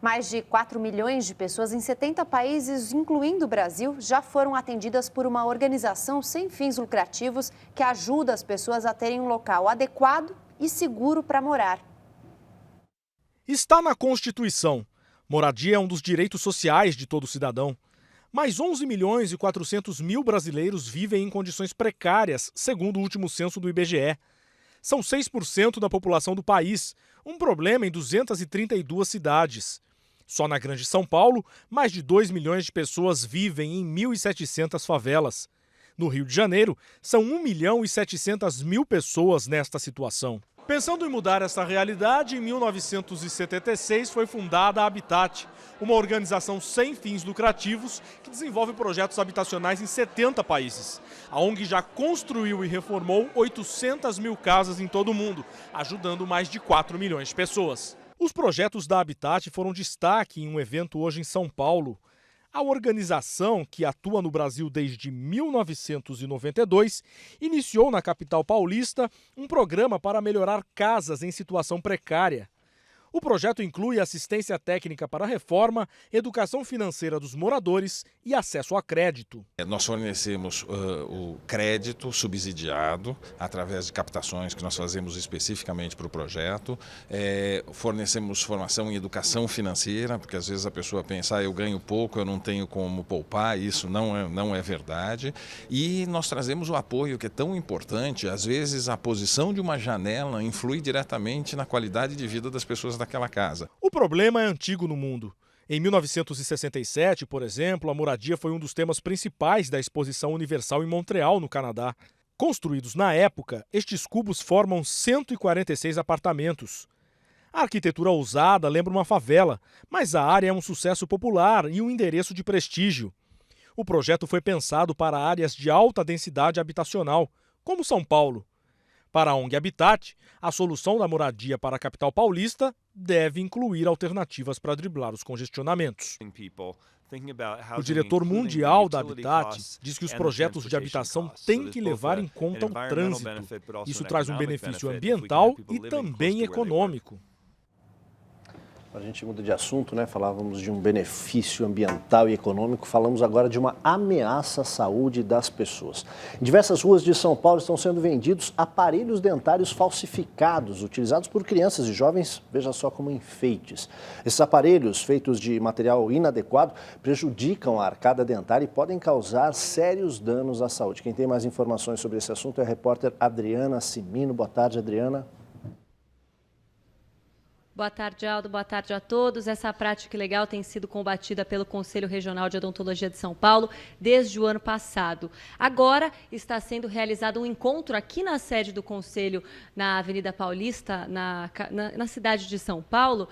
Mais de 4 milhões de pessoas em 70 países, incluindo o Brasil, já foram atendidas por uma organização sem fins lucrativos que ajuda as pessoas a terem um local adequado e seguro para morar. Está na Constituição. Moradia é um dos direitos sociais de todo cidadão. Mas 11 milhões e 400 mil brasileiros vivem em condições precárias, segundo o último censo do IBGE. São 6% da população do país, um problema em 232 cidades. Só na Grande São Paulo, mais de 2 milhões de pessoas vivem em 1.700 favelas. No Rio de Janeiro, são 1 milhão e 700 mil pessoas nesta situação. Pensando em mudar essa realidade, em 1976 foi fundada a Habitat, uma organização sem fins lucrativos que desenvolve projetos habitacionais em 70 países. A ONG já construiu e reformou 800 mil casas em todo o mundo, ajudando mais de 4 milhões de pessoas. Os projetos da Habitat foram destaque em um evento hoje em São Paulo. A organização, que atua no Brasil desde 1992, iniciou na capital paulista um programa para melhorar casas em situação precária. O projeto inclui assistência técnica para a reforma, educação financeira dos moradores e acesso a crédito. Nós fornecemos o crédito subsidiado através de captações que nós fazemos especificamente para o projeto. Fornecemos formação em educação financeira, porque às vezes a pessoa pensa, eu ganho pouco, eu não tenho como poupar, isso não é verdade. E nós trazemos o apoio que é tão importante, às vezes a posição de uma janela influi diretamente na qualidade de vida das pessoas daquela casa. O problema é antigo no mundo. Em 1967, por exemplo, a moradia foi um dos temas principais da Exposição Universal em Montreal, no Canadá. Construídos na época, estes cubos formam 146 apartamentos. A arquitetura ousada lembra uma favela, mas a área é um sucesso popular e um endereço de prestígio. O projeto foi pensado para áreas de alta densidade habitacional, como São Paulo. Para a ONG Habitat, a solução da moradia para a capital paulista deve incluir alternativas para driblar os congestionamentos. O diretor mundial da Habitat diz que os projetos de habitação têm que levar em conta o trânsito. Isso traz um benefício ambiental e também econômico. A gente muda de assunto, né? Falávamos de um benefício ambiental e econômico, falamos agora de uma ameaça à saúde das pessoas. Em diversas ruas de São Paulo estão sendo vendidos aparelhos dentários falsificados, utilizados por crianças e jovens, veja só, como enfeites. Esses aparelhos, feitos de material inadequado, prejudicam a arcada dentária e podem causar sérios danos à saúde. Quem tem mais informações sobre esse assunto é a repórter Adriana Cimino. Boa tarde, Adriana. Boa tarde, Aldo. Boa tarde a todos. Essa prática ilegal tem sido combatida pelo Conselho Regional de Odontologia de São Paulo desde o ano passado. Agora está sendo realizado um encontro aqui na sede do Conselho, na Avenida Paulista, na cidade de São Paulo,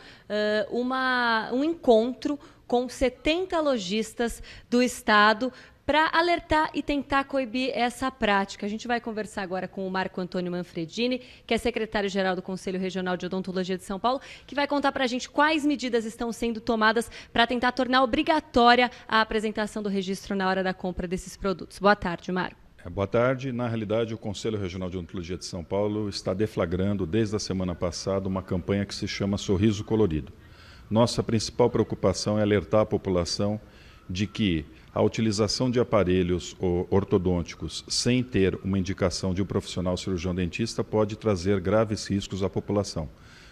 um encontro com 70 lojistas do estado para alertar e tentar coibir essa prática. A gente vai conversar agora com o Marco Antônio Manfredini, que é secretário-geral do Conselho Regional de Odontologia de São Paulo, que vai contar para a gente quais medidas estão sendo tomadas para tentar tornar obrigatória a apresentação do registro na hora da compra desses produtos. Boa tarde, Marco. Boa tarde. Na realidade, o Conselho Regional de Odontologia de São Paulo está deflagrando, desde a semana passada, uma campanha que se chama Sorriso Colorido. Nossa principal preocupação é alertar a população de que a utilização de aparelhos ortodônticos sem ter uma indicação de um profissional cirurgião dentista pode trazer graves riscos à população.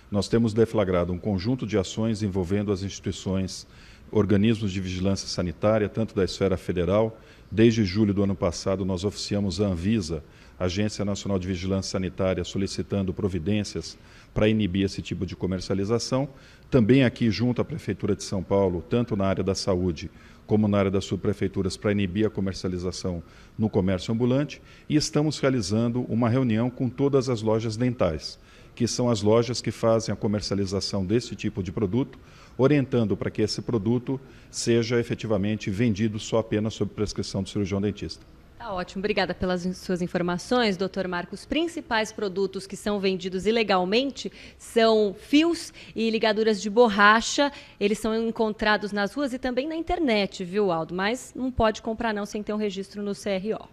Nós temos deflagrado um conjunto de ações envolvendo as instituições, organismos de vigilância sanitária, tanto da esfera federal. Desde julho do ano passado, nós oficiamos a Anvisa, Agência Nacional de Vigilância Sanitária, solicitando providências para inibir esse tipo de comercialização. Também aqui, junto à Prefeitura de São Paulo, tanto na área da saúde como na área das subprefeituras, para inibir a comercialização no comércio ambulante, e estamos realizando uma reunião com todas as lojas dentais, que são as lojas que fazem a comercialização desse tipo de produto, orientando para que esse produto seja efetivamente vendido só apenas sob prescrição do cirurgião dentista. Tá ótimo, obrigada pelas suas informações, doutor Marcos. Os principais produtos que são vendidos ilegalmente são fios e ligaduras de borracha. Eles são encontrados nas ruas e também na internet, viu, Aldo? Mas não pode comprar não sem ter um registro no CRO.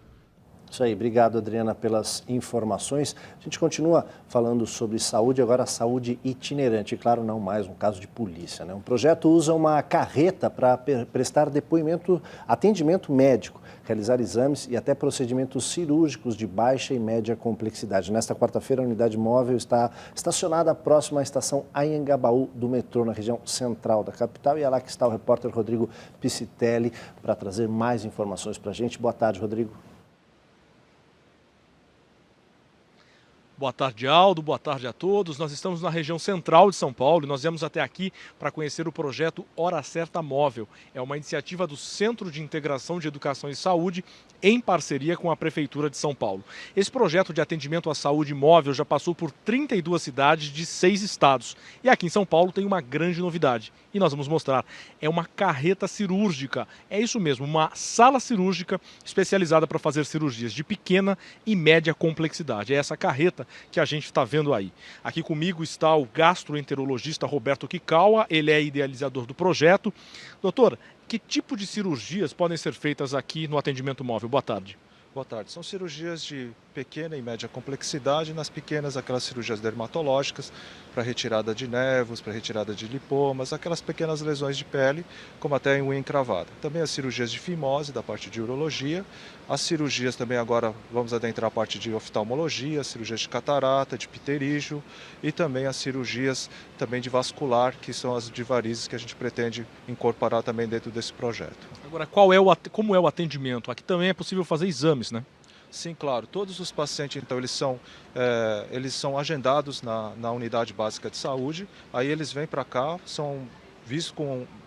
Isso aí, obrigado Adriana pelas informações. A gente continua falando sobre saúde, agora saúde itinerante, claro, não mais um caso de polícia, né? Um projeto usa uma carreta para prestar atendimento médico, realizar exames e até procedimentos cirúrgicos de baixa e média complexidade. Nesta quarta-feira, a unidade móvel está estacionada próxima à estação Anhangabaú do metrô, na região central da capital, e é lá que está o repórter Rodrigo Piscitelli para trazer mais informações para a gente. Boa tarde, Rodrigo. Boa tarde, Aldo. Boa tarde a todos. Nós estamos na região central de São Paulo e nós viemos até aqui para conhecer o projeto Hora Certa Móvel. É uma iniciativa do Centro de Integração de Educação e Saúde em parceria com a Prefeitura de São Paulo. Esse projeto de atendimento à saúde móvel já passou por 32 cidades de 6 estados. E aqui em São Paulo tem uma grande novidade. E nós vamos mostrar. É uma carreta cirúrgica. É isso mesmo, uma sala cirúrgica especializada para fazer cirurgias de pequena e média complexidade. É essa carreta que a gente está vendo aí. Aqui comigo está o gastroenterologista Roberto Kikawa, ele é idealizador do projeto. Doutor, que tipo de cirurgias podem ser feitas aqui no atendimento móvel? Boa tarde. Boa tarde. São cirurgias de pequena e média complexidade. Nas pequenas, aquelas cirurgias dermatológicas para retirada de nervos, para retirada de lipomas, aquelas pequenas lesões de pele, como até em unha encravada. Também as cirurgias de fimose, da parte de urologia. As cirurgias também agora vamos adentrar a parte de oftalmologia, cirurgias de catarata, de pterígio e também as cirurgias também de vascular, que são as de varizes que a gente pretende incorporar também dentro desse projeto. Agora, como é o atendimento? Aqui também é possível fazer exames, né? Sim, claro. Todos os pacientes, então, eles são agendados na unidade básica de saúde, aí eles vêm para cá, são vistos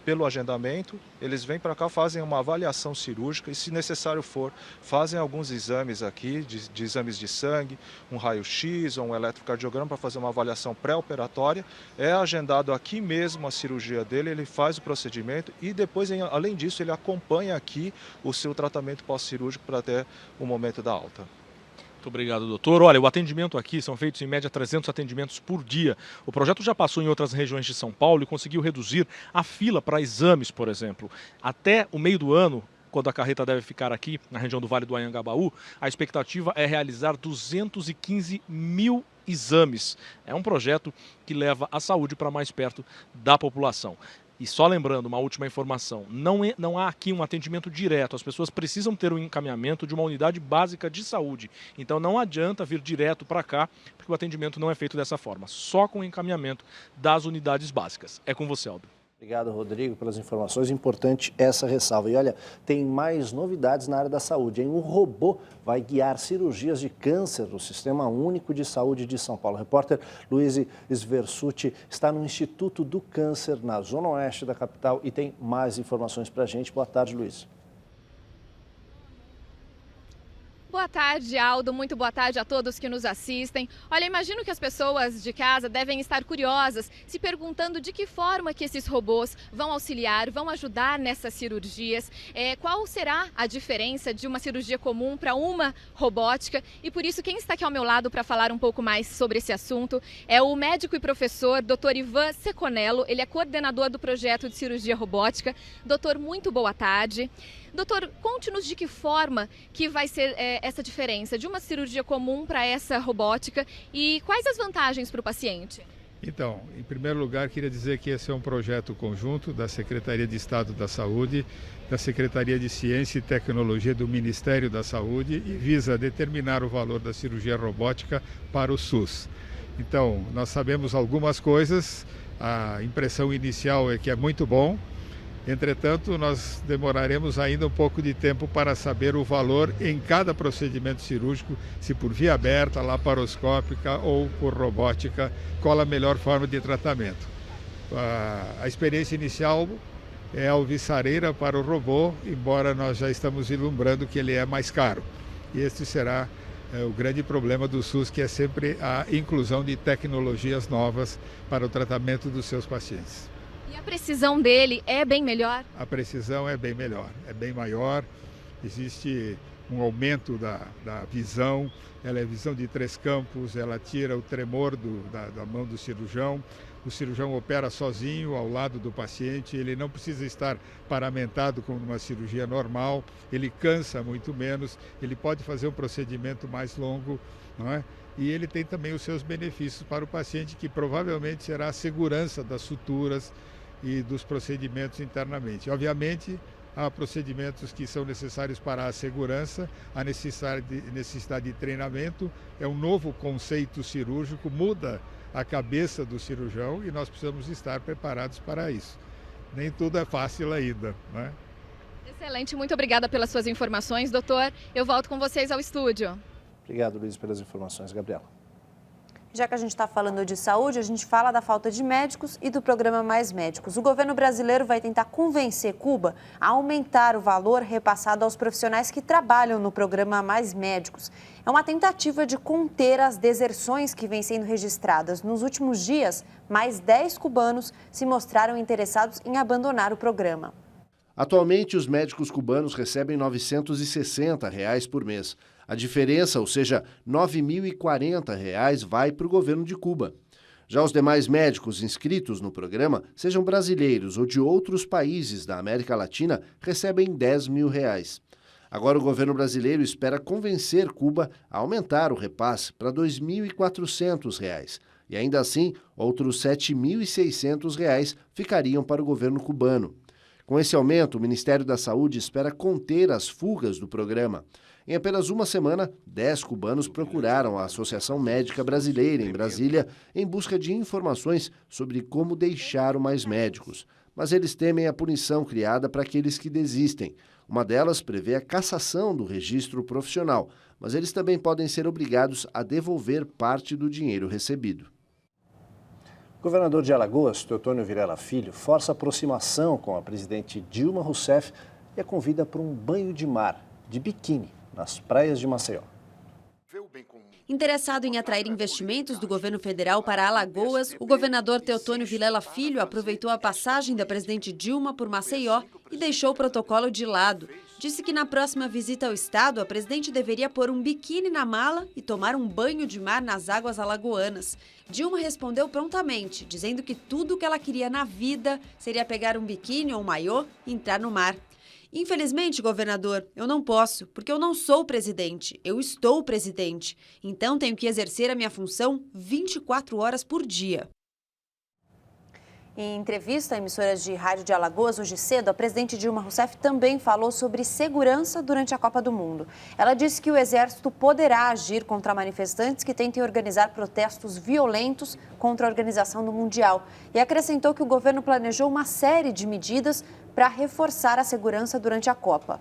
pelo agendamento, eles vêm para cá, fazem uma avaliação cirúrgica e, se necessário for, fazem alguns exames aqui, de exames de sangue, um raio-x ou um eletrocardiograma para fazer uma avaliação pré-operatória. É agendado aqui mesmo a cirurgia dele, ele faz o procedimento e depois, além disso, ele acompanha aqui o seu tratamento pós-cirúrgico para até o momento da alta. Muito obrigado, doutor. Olha, o atendimento aqui são feitos em média 300 atendimentos por dia. O projeto já passou em outras regiões de São Paulo e conseguiu reduzir a fila para exames, por exemplo. Até o meio do ano, quando a carreta deve ficar aqui na região do Vale do Anhangabaú, a expectativa é realizar 215 mil exames. É um projeto que leva a saúde para mais perto da população. E só lembrando, uma última informação, não há aqui um atendimento direto, as pessoas precisam ter um encaminhamento de uma unidade básica de saúde. Então não adianta vir direto para cá, porque o atendimento não é feito dessa forma, só com o encaminhamento das unidades básicas. É com você, Aldo. Obrigado, Rodrigo, pelas informações. Importante essa ressalva. E olha, tem mais novidades na área da saúde, hein? Um robô vai guiar cirurgias de câncer no Sistema Único de Saúde de São Paulo. O repórter Luiz Sversucci está no Instituto do Câncer, na zona oeste da capital, e tem mais informações para a gente. Boa tarde, Luiz. Boa tarde, Aldo. Muito boa tarde a todos que nos assistem. Olha, imagino que as pessoas de casa devem estar curiosas, se perguntando de que forma que esses robôs vão auxiliar, vão ajudar nessas cirurgias, qual será a diferença de uma cirurgia comum para uma robótica. E por isso, quem está aqui ao meu lado para falar um pouco mais sobre esse assunto é o médico e professor Dr. Ivan Seconello. Ele é coordenador do projeto de cirurgia robótica. Doutor, muito boa tarde. Doutor, conte-nos de que forma que vai ser essa diferença de uma cirurgia comum para essa robótica e quais as vantagens para o paciente? Então, em primeiro lugar, queria dizer que esse é um projeto conjunto da Secretaria de Estado da Saúde, da Secretaria de Ciência e Tecnologia do Ministério da Saúde e visa determinar o valor da cirurgia robótica para o SUS. Então, nós sabemos algumas coisas, a impressão inicial é que é muito bom. Entretanto, nós demoraremos ainda um pouco de tempo para saber o valor em cada procedimento cirúrgico, se por via aberta, laparoscópica ou por robótica, qual a melhor forma de tratamento. A experiência inicial é alvissareira para o robô, embora nós já estamos vislumbrando que ele é mais caro. E este será o grande problema do SUS, que é sempre a inclusão de tecnologias novas para o tratamento dos seus pacientes. E a precisão dele é bem melhor? A precisão é bem melhor, é bem maior. Existe um aumento da visão, ela é visão de 3 campos, ela tira o tremor da mão do cirurgião. o cirurgião opera sozinho, ao lado do paciente, ele não precisa estar paramentado como numa cirurgia normal, ele cansa muito menos, ele pode fazer um procedimento mais longo, não é? E ele tem também os seus benefícios para o paciente, que provavelmente será a segurança das suturas e dos procedimentos internamente. Obviamente, há procedimentos que são necessários para a segurança, a necessidade de treinamento, é um novo conceito cirúrgico, muda a cabeça do cirurgião e nós precisamos estar preparados para isso. Nem tudo é fácil ainda, não é? Excelente, muito obrigada pelas suas informações, doutor. Eu volto com vocês ao estúdio. Obrigado, Luiz, pelas informações. Gabriela. Já que a gente está falando de saúde, a gente fala da falta de médicos e do programa Mais Médicos. O governo brasileiro vai tentar convencer Cuba a aumentar o valor repassado aos profissionais que trabalham no programa Mais Médicos. É uma tentativa de conter as deserções que vêm sendo registradas. Nos últimos dias, mais 10 cubanos se mostraram interessados em abandonar o programa. Atualmente, os médicos cubanos recebem R$ 960 por mês. A diferença, ou seja, R$ 9.040, vai para o governo de Cuba. Já os demais médicos inscritos no programa, sejam brasileiros ou de outros países da América Latina, recebem R$ 10.000. Agora o governo brasileiro espera convencer Cuba a aumentar o repasse para R$ 2.400. E ainda assim, outros R$ 7.600 ficariam para o governo cubano. Com esse aumento, o Ministério da Saúde espera conter as fugas do programa. Em apenas uma semana, 10 cubanos procuraram a Associação Médica Brasileira em Brasília em busca de informações sobre como deixar o Mais Médicos. Mas eles temem a punição criada para aqueles que desistem. Uma delas prevê a cassação do registro profissional, mas eles também podem ser obrigados a devolver parte do dinheiro recebido. O governador de Alagoas, Teotônio Vilela Filho, força aproximação com a presidente Dilma Rousseff e a convida para um banho de mar, de biquíni, nas praias de Maceió. Interessado em atrair investimentos do governo federal para Alagoas, o governador Teotônio Vilela Filho aproveitou a passagem da presidente Dilma por Maceió e deixou o protocolo de lado. Disse que na próxima visita ao estado, a presidente deveria pôr um biquíni na mala e tomar um banho de mar nas águas alagoanas. Dilma respondeu prontamente, dizendo que tudo o que ela queria na vida seria pegar um biquíni ou um maiô e entrar no mar. Infelizmente, governador, eu não posso, porque eu não sou o presidente, eu estou o presidente. Então, tenho que exercer a minha função 24 horas por dia. Em entrevista a emissoras de rádio de Alagoas, hoje cedo, a presidente Dilma Rousseff também falou sobre segurança durante a Copa do Mundo. Ela disse que o Exército poderá agir contra manifestantes que tentem organizar protestos violentos contra a organização do Mundial. E acrescentou que o governo planejou uma série de medidas para reforçar a segurança durante a Copa.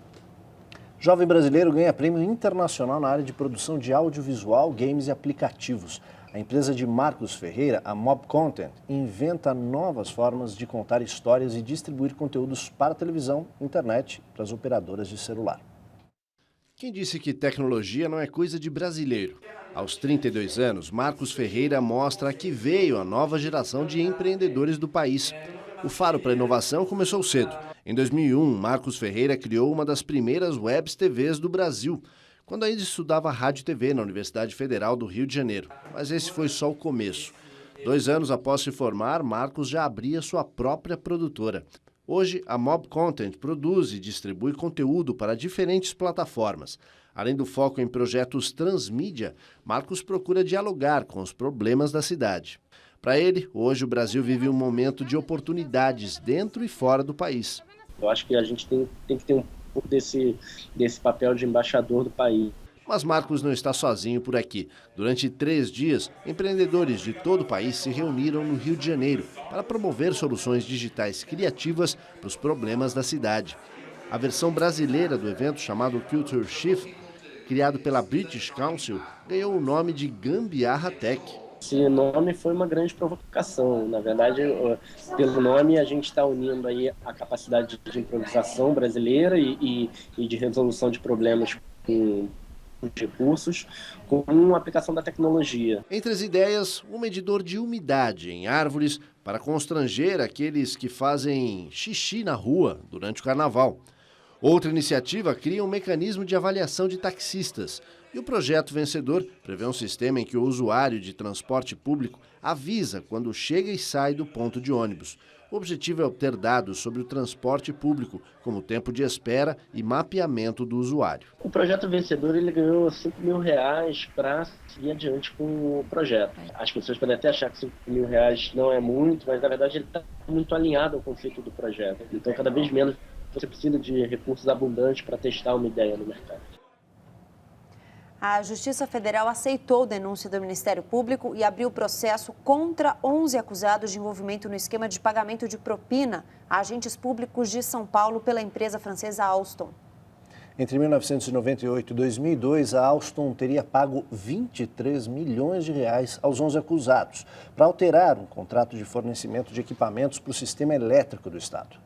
Jovem brasileiro ganha prêmio internacional na área de produção de audiovisual, games e aplicativos. A empresa de Marcos Ferreira, a Mob Content, inventa novas formas de contar histórias e distribuir conteúdos para televisão, internet e para as operadoras de celular. Quem disse que tecnologia não é coisa de brasileiro? Aos 32 anos, Marcos Ferreira mostra a que veio a nova geração de empreendedores do país. O faro para a inovação começou cedo. Em 2001, Marcos Ferreira criou uma das primeiras webs TVs do Brasil, quando ainda estudava rádio e TV na Universidade Federal do Rio de Janeiro. Mas esse foi só o começo. 2 anos após se formar, Marcos já abria sua própria produtora. Hoje, a Mob Content produz e distribui conteúdo para diferentes plataformas. Além do foco em projetos transmídia, Marcos procura dialogar com os problemas da cidade. Para ele, hoje o Brasil vive um momento de oportunidades dentro e fora do país. Eu acho que a gente tem que ter um pouco desse papel de embaixador do país. Mas Marcos não está sozinho por aqui. Durante 3 dias, empreendedores de todo o país se reuniram no Rio de Janeiro para promover soluções digitais criativas para os problemas da cidade. A versão brasileira do evento, chamado Culture Shift, criado pela British Council, ganhou o nome de Gambiarra Tech. Esse nome foi uma grande provocação. Na verdade, pelo nome, a gente está unindo aí a capacidade de improvisação brasileira e de resolução de problemas com recursos, com a aplicação da tecnologia. Entre as ideias, um medidor de umidade em árvores para constranger aqueles que fazem xixi na rua durante o carnaval. Outra iniciativa cria um mecanismo de avaliação de taxistas E o projeto vencedor prevê um sistema em que o usuário de transporte público avisa quando chega e sai do ponto de ônibus. O objetivo é obter dados sobre o transporte público, como tempo de espera e mapeamento do usuário. O projeto vencedor ele ganhou R$5.000 para seguir adiante com o projeto. As pessoas podem até achar que R$5.000 não é muito, mas na verdade ele está muito alinhado ao conceito do projeto. Então cada vez menos você precisa de recursos abundantes para testar uma ideia no mercado. A Justiça Federal aceitou denúncia do Ministério Público e abriu processo contra 11 acusados de envolvimento no esquema de pagamento de propina a agentes públicos de São Paulo pela empresa francesa Alstom. Entre 1998 e 2002, a Alstom teria pago R$23 milhões aos 11 acusados para alterar um contrato de fornecimento de equipamentos para o sistema elétrico do Estado.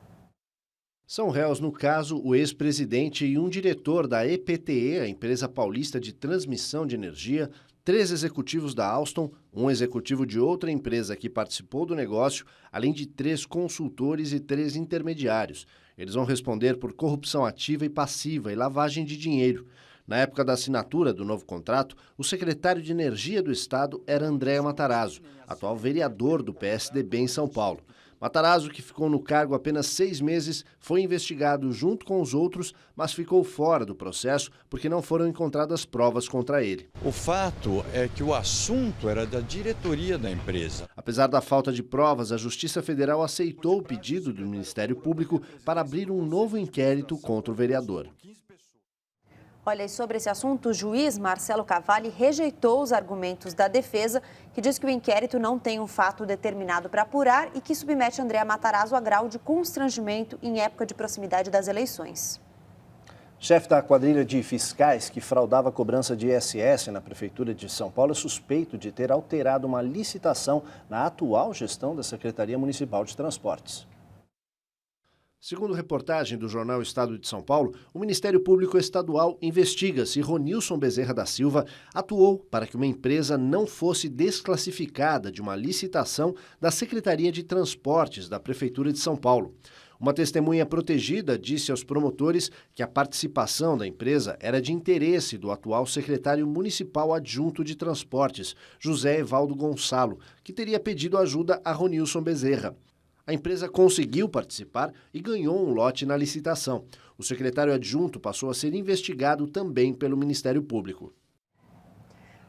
São réus no caso o ex-presidente e um diretor da EPTE, a empresa paulista de transmissão de energia, 3 executivos da Alstom, um executivo de outra empresa que participou do negócio, além de 3 consultores e 3 intermediários. Eles vão responder por corrupção ativa e passiva e lavagem de dinheiro. Na época da assinatura do novo contrato, o secretário de Energia do Estado era André Matarazzo, atual vereador do PSDB em São Paulo. Matarazzo, que ficou no cargo apenas 6 meses, foi investigado junto com os outros, mas ficou fora do processo porque não foram encontradas provas contra ele. O fato é que o assunto era da diretoria da empresa. Apesar da falta de provas, a Justiça Federal aceitou o pedido do Ministério Público para abrir um novo inquérito contra o vereador. Olha, e sobre esse assunto, o juiz Marcelo Cavalli rejeitou os argumentos da defesa, que diz que o inquérito não tem um fato determinado para apurar e que submete André Matarazzo a grau de constrangimento em época de proximidade das eleições. Chefe da quadrilha de fiscais que fraudava a cobrança de ISS na Prefeitura de São Paulo é suspeito de ter alterado uma licitação na atual gestão da Secretaria Municipal de Transportes. Segundo reportagem do jornal Estado de São Paulo, o Ministério Público Estadual investiga se Ronilson Bezerra da Silva atuou para que uma empresa não fosse desclassificada de uma licitação da Secretaria de Transportes da Prefeitura de São Paulo. Uma testemunha protegida disse aos promotores que a participação da empresa era de interesse do atual secretário municipal adjunto de Transportes, José Evaldo Gonçalo, que teria pedido ajuda a Ronilson Bezerra. A empresa conseguiu participar e ganhou um lote na licitação. O secretário adjunto passou a ser investigado também pelo Ministério Público.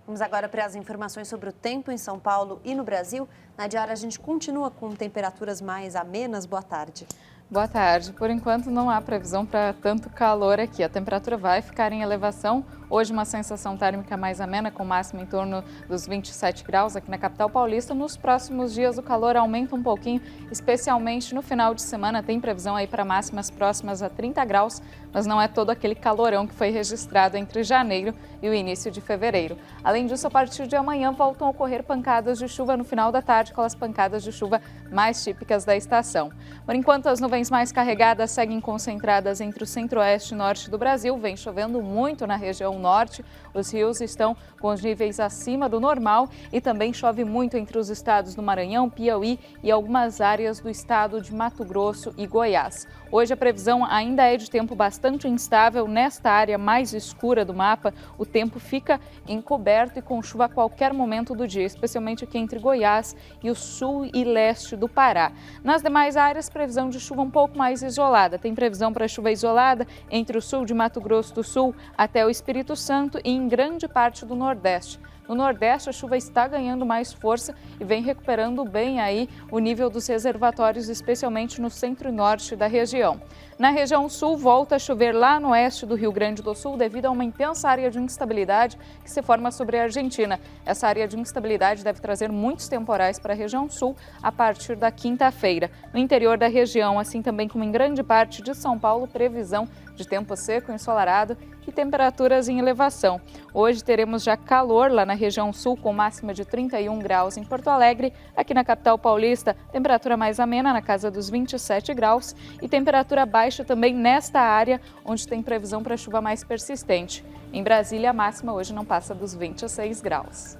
Vamos agora para as informações sobre o tempo em São Paulo e no Brasil. Na diária, a gente continua com temperaturas mais amenas. Boa tarde. Boa tarde. Por enquanto, não há previsão para tanto calor aqui. A temperatura vai ficar em elevação. Hoje, uma sensação térmica mais amena, com máxima em torno dos 27 graus aqui na capital paulista. Nos próximos dias, o calor aumenta um pouquinho, especialmente no final de semana. Tem previsão aí para máximas próximas a 30 graus, mas não é todo aquele calorão que foi registrado entre janeiro e o início de fevereiro. Além disso, a partir de amanhã, voltam a ocorrer pancadas de chuva no final da tarde, aquelas pancadas de chuva mais típicas da estação. Por enquanto, as nuvens mais carregadas seguem concentradas entre o centro-oeste e norte do Brasil. Vem chovendo muito na região norte. Os rios estão com os níveis acima do normal e também chove muito entre os estados do Maranhão, Piauí e algumas áreas do estado de Mato Grosso e Goiás. Hoje a previsão ainda é de tempo bastante instável. Nesta área mais escura do mapa, o tempo fica encoberto e com chuva a qualquer momento do dia, especialmente aqui entre Goiás e o sul e leste do Pará. Nas demais áreas, previsão de chuva um pouco mais isolada. Tem previsão para chuva isolada entre o sul de Mato Grosso do Sul até o Espírito Santo e em grande parte do Nordeste. No Nordeste, a chuva está ganhando mais força e vem recuperando bem aí o nível dos reservatórios, especialmente no centro e norte da região. Na região sul, volta a chover lá no oeste do Rio Grande do Sul devido a uma intensa área de instabilidade que se forma sobre a Argentina. Essa área de instabilidade deve trazer muitos temporais para a região sul a partir da quinta-feira. No interior da região, assim também como em grande parte de São Paulo, previsão de tempo seco, ensolarado e temperaturas em elevação. Hoje teremos já calor lá na região sul, com máxima de 31 graus em Porto Alegre. Aqui na capital paulista, temperatura mais amena na casa dos 27 graus e temperatura baixa também nesta área, onde tem previsão para chuva mais persistente. Em Brasília, a máxima hoje não passa dos 26 graus.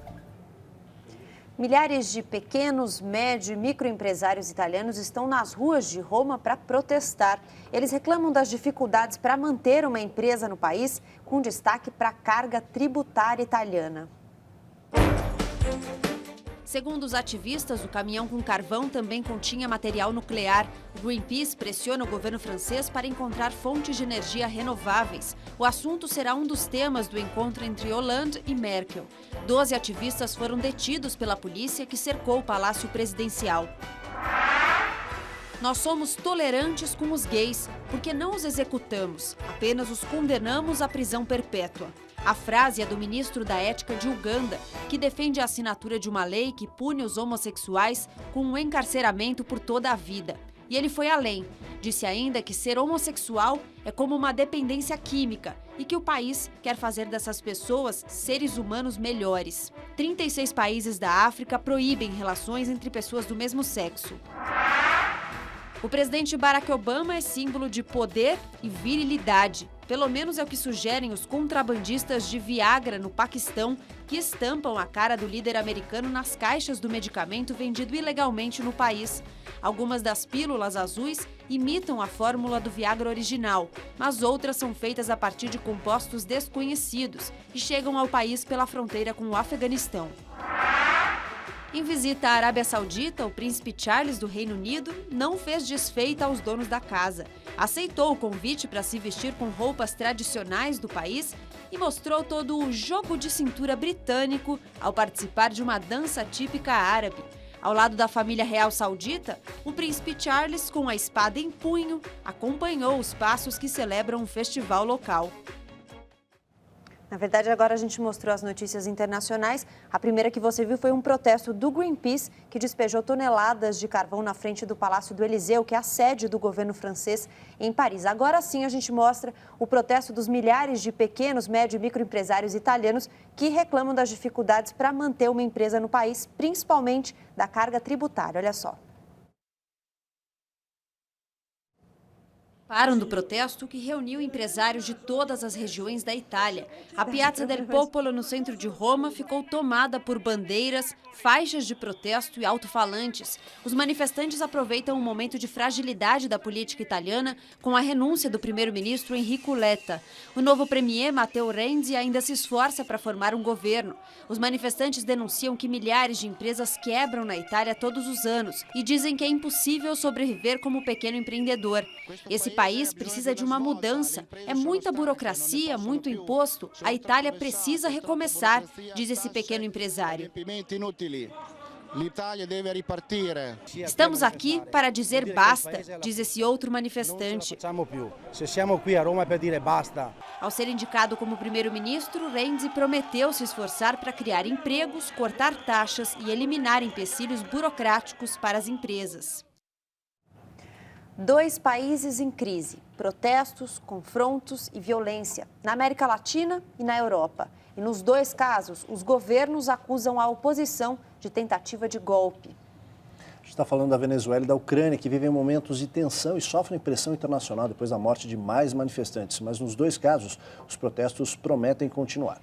Milhares de pequenos, médio e microempresários italianos estão nas ruas de Roma para protestar. Eles reclamam das dificuldades para manter uma empresa no país, com destaque para a carga tributária italiana. Segundo os ativistas, o caminhão com carvão também continha material nuclear. O Greenpeace pressiona o governo francês para encontrar fontes de energia renováveis. O assunto será um dos temas do encontro entre Hollande e Merkel. 12 ativistas foram detidos pela polícia que cercou o Palácio Presidencial. Nós somos tolerantes com os gays, porque não os executamos, apenas os condenamos à prisão perpétua. A frase é do ministro da Ética de Uganda, que defende a assinatura de uma lei que pune os homossexuais com um encarceramento por toda a vida. E ele foi além. Disse ainda que ser homossexual é como uma dependência química e que o país quer fazer dessas pessoas seres humanos melhores. 36 países da África proíbem relações entre pessoas do mesmo sexo. O presidente Barack Obama é símbolo de poder e virilidade. Pelo menos é o que sugerem os contrabandistas de Viagra no Paquistão, que estampam a cara do líder americano nas caixas do medicamento vendido ilegalmente no país. Algumas das pílulas azuis imitam a fórmula do Viagra original, mas outras são feitas a partir de compostos desconhecidos e chegam ao país pela fronteira com o Afeganistão. Em visita à Arábia Saudita, o príncipe Charles do Reino Unido não fez desfeita aos donos da casa. Aceitou o convite para se vestir com roupas tradicionais do país e mostrou todo o jogo de cintura britânico ao participar de uma dança típica árabe. Ao lado da família real saudita, o príncipe Charles, com a espada em punho, acompanhou os passos que celebram um festival local. Na verdade, agora a gente mostrou as notícias internacionais. A primeira que você viu foi um protesto do Greenpeace, que despejou toneladas de carvão na frente do Palácio do Elyseu, que é a sede do governo francês em Paris. Agora sim a gente mostra o protesto dos milhares de pequenos, médio e microempresários italianos que reclamam das dificuldades para manter uma empresa no país, principalmente da carga tributária. Olha só. Participaram do protesto que reuniu empresários de todas as regiões da Itália. A Piazza del Popolo, no centro de Roma, ficou tomada por bandeiras, faixas de protesto e alto-falantes. Os manifestantes aproveitam um momento de fragilidade da política italiana com a renúncia do primeiro-ministro Enrico Letta. O novo premier, Matteo Renzi, ainda se esforça para formar um governo. Os manifestantes denunciam que milhares de empresas quebram na Itália todos os anos e dizem que é impossível sobreviver como pequeno empreendedor. Esse país precisa de uma mudança. É muita burocracia, muito imposto. A Itália precisa recomeçar, diz esse pequeno empresário. Estamos aqui para dizer basta, diz esse outro manifestante. Ao ser indicado como primeiro-ministro, Renzi prometeu se esforçar para criar empregos, cortar taxas e eliminar empecilhos burocráticos para as empresas. 2 países em crise, protestos, confrontos e violência, na América Latina e na Europa. E nos 2 casos, os governos acusam a oposição de tentativa de golpe. A gente está falando da Venezuela e da Ucrânia, que vivem momentos de tensão e sofrem pressão internacional depois da morte de mais manifestantes. Mas nos 2 casos, os protestos prometem continuar.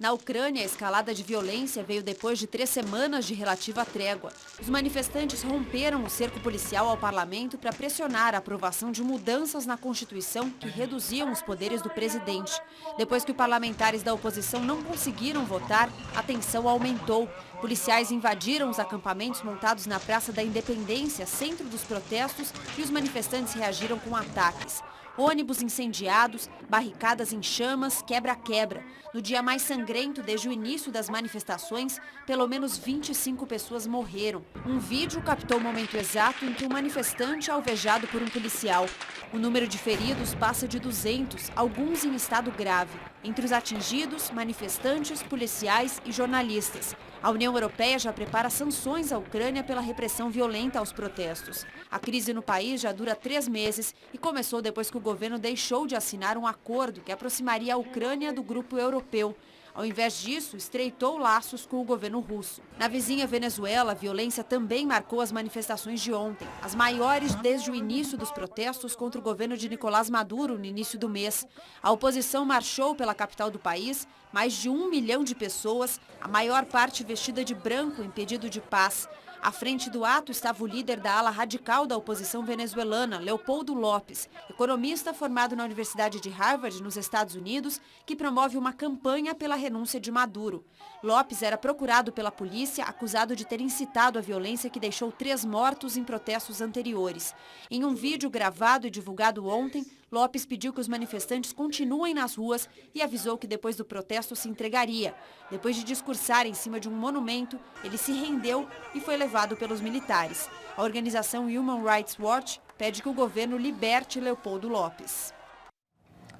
Na Ucrânia, a escalada de violência veio depois de 3 semanas de relativa trégua. Os manifestantes romperam o cerco policial ao parlamento para pressionar a aprovação de mudanças na Constituição que reduziam os poderes do presidente. Depois que os parlamentares da oposição não conseguiram votar, a tensão aumentou. Policiais invadiram os acampamentos montados na Praça da Independência, centro dos protestos, e os manifestantes reagiram com ataques. Ônibus incendiados, barricadas em chamas, quebra-quebra. No dia mais sangrento desde o início das manifestações, pelo menos 25 pessoas morreram. Um vídeo captou o momento exato em que um manifestante é alvejado por um policial. O número de feridos passa de 200, alguns em estado grave. Entre os atingidos, manifestantes, policiais e jornalistas. A União Europeia já prepara sanções à Ucrânia pela repressão violenta aos protestos. A crise no país já dura 3 meses e começou depois que o governo deixou de assinar um acordo que aproximaria a Ucrânia do grupo europeu. Ao invés disso, estreitou laços com o governo russo. Na vizinha Venezuela, a violência também marcou as manifestações de ontem, as maiores desde o início dos protestos contra o governo de Nicolás Maduro no início do mês. A oposição marchou pela capital do país, mais de 1 milhão de pessoas, a maior parte vestida de branco em pedido de paz. À frente do ato estava o líder da ala radical da oposição venezuelana, Leopoldo López, economista formado na Universidade de Harvard, nos Estados Unidos, que promove uma campanha pela renúncia de Maduro. López era procurado pela polícia, acusado de ter incitado a violência que deixou 3 mortos em protestos anteriores. Em um vídeo gravado e divulgado ontem, López pediu que os manifestantes continuem nas ruas e avisou que depois do protesto se entregaria. Depois de discursar em cima de um monumento, ele se rendeu e foi levado pelos militares. A organização Human Rights Watch pede que o governo liberte Leopoldo López.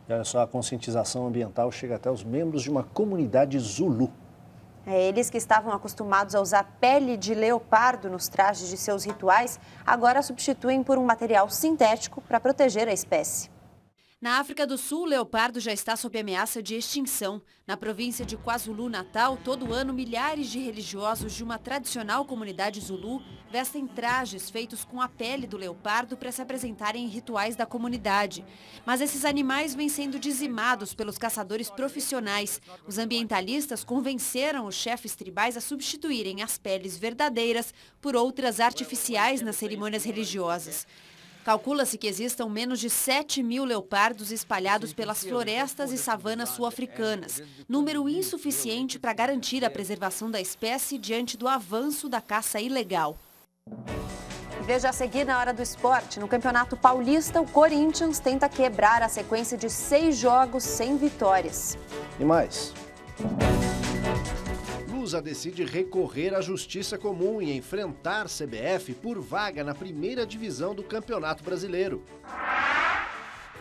E olha só, a conscientização ambiental chega até os membros de uma comunidade Zulu. Eles que estavam acostumados a usar pele de leopardo nos trajes de seus rituais, agora substituem por um material sintético para proteger a espécie. Na África do Sul, o leopardo já está sob ameaça de extinção. Na província de KwaZulu-Natal, todo ano, milhares de religiosos de uma tradicional comunidade Zulu vestem trajes feitos com a pele do leopardo para se apresentarem em rituais da comunidade. Mas esses animais vêm sendo dizimados pelos caçadores profissionais. Os ambientalistas convenceram os chefes tribais a substituírem as peles verdadeiras por outras artificiais nas cerimônias religiosas. Calcula-se que existam menos de 7 mil leopardos espalhados pelas florestas e savanas sul-africanas, número insuficiente para garantir a preservação da espécie diante do avanço da caça ilegal. Veja a seguir na Hora do Esporte. No Campeonato Paulista, o Corinthians tenta quebrar a sequência de 6 jogos sem vitórias. E mais? Lusa decide recorrer à Justiça Comum e enfrentar CBF por vaga na primeira divisão do Campeonato Brasileiro.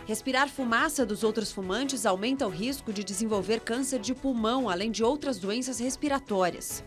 Respirar fumaça dos outros fumantes aumenta o risco de desenvolver câncer de pulmão, além de outras doenças respiratórias.